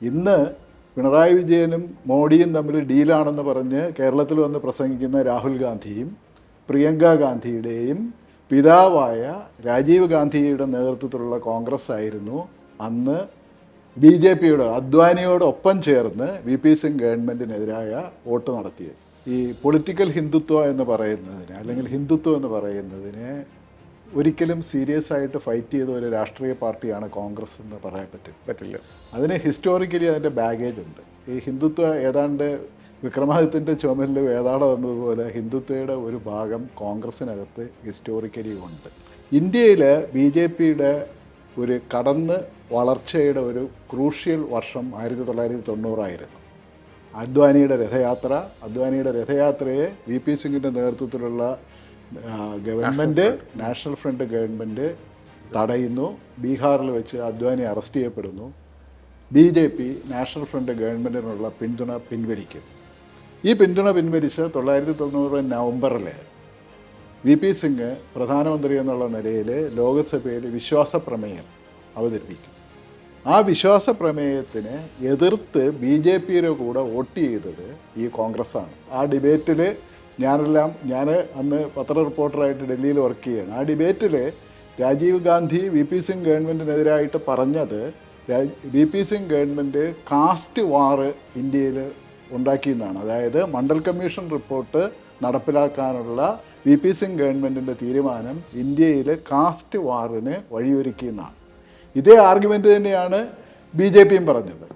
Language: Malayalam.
ഇന്ന് പിണറായി വിജയനും മോഡിയും തമ്മിൽ ഡീലാണെന്ന് പറഞ്ഞ് കേരളത്തിൽ വന്ന് പ്രസംഗിക്കുന്ന രാഹുൽ ഗാന്ധിയും പ്രിയങ്ക ഗാന്ധിയുടെയും പിതാവായ രാജീവ് ഗാന്ധിയുടെ നേതൃത്വത്തിലുള്ള കോൺഗ്രസ് ആയിരുന്നു അന്ന് BJPയുടെ അദ്വാനിയോടൊപ്പം ചേർന്ന് VP സിംഗ് ഗവൺമെൻറ്റിനെതിരായ വോട്ട് നടത്തിയത്. ഈ പൊളിറ്റിക്കൽ ഹിന്ദുത്വ എന്ന് പറയുന്നതിന് അല്ലെങ്കിൽ ഹിന്ദുത്വം എന്ന് പറയുന്നതിനെ ഒരിക്കലും സീരിയസ് ആയിട്ട് ഫൈറ്റ് ചെയ്ത ഒരു രാഷ്ട്രീയ പാർട്ടിയാണ് കോൺഗ്രസ് എന്ന് പറയാൻ പറ്റില്ല. അതിന് ഹിസ്റ്റോറിക്കലി അതിൻ്റെ ബാഗേജ് ഉണ്ട്. ഈ ഹിന്ദുത്വ ഏതാണ്ട് വിക്രമാദിത്യൻ്റെ ചുമലിൽ വേതാളം എന്നതുപോലെ ഹിന്ദുത്വയുടെ ഒരു ഭാഗം കോൺഗ്രസ്സിനകത്ത് ഹിസ്റ്റോറിക്കലി ഉണ്ട്. ഇന്ത്യയിൽ BJPയുടെ ഒരു കടന്ന് വളർച്ചയുടെ ഒരു ക്രൂഷ്യൽ വർഷം 1990 അദ്വാനിയുടെ രഥയാത്രയെ VP സിംഗിൻ്റെ നേതൃത്വത്തിലുള്ള ഗവൺമെൻറ്, നാഷണൽ ഫ്രണ്ട് ഗവൺമെൻറ് തടയുന്നു. ബീഹാറിൽ വെച്ച് അദ്വാനി അറസ്റ്റ് ചെയ്യപ്പെടുന്നു. BJP നാഷണൽ ഫ്രണ്ട് ഗവൺമെൻറ്റിനുള്ള പിന്തുണ പിൻവലിക്കും. ഈ പിന്തുണ പിൻവലിച്ച് 1990 നവംബറിൽ VP സിംഗ് പ്രധാനമന്ത്രി എന്നുള്ള നിലയിൽ ലോകസഭയിൽ വിശ്വാസപ്രമേയം അവതരിപ്പിക്കും. ആ വിശ്വാസപ്രമേയത്തിനെ എതിർത്ത് BJPയുടെ കൂടെ വോട്ട് ചെയ്തത് ഈ കോൺഗ്രസ്സാണ്. ആ ഡിബേറ്റിൽ ഞാൻ അന്ന് പത്ര റിപ്പോർട്ടറായിട്ട് ഡൽഹിയിൽ വർക്ക് ചെയ്യുകയാണ്. ആ ഡിബേറ്റിൽ രാജീവ് ഗാന്ധി VP സിംഗ് ഗവൺമെൻറ്റിനെതിരായിട്ട് പറഞ്ഞത് VP Singh government caste war ഇന്ത്യയിൽ ഉണ്ടാക്കിയെന്നാണ്. അതായത് മണ്ഡൽ കമ്മീഷൻ റിപ്പോർട്ട് നടപ്പിലാക്കാനുള്ള VP സിംഗ് ഗവൺമെൻറ്റിൻ്റെ തീരുമാനം ഇന്ത്യയിൽ കാസ്റ്റ് വാറിന് വഴിയൊരുക്കിയെന്നാണ്. ഇതേ ആർഗ്യുമെൻ്റ് തന്നെയാണ് BJPയും പറഞ്ഞത്.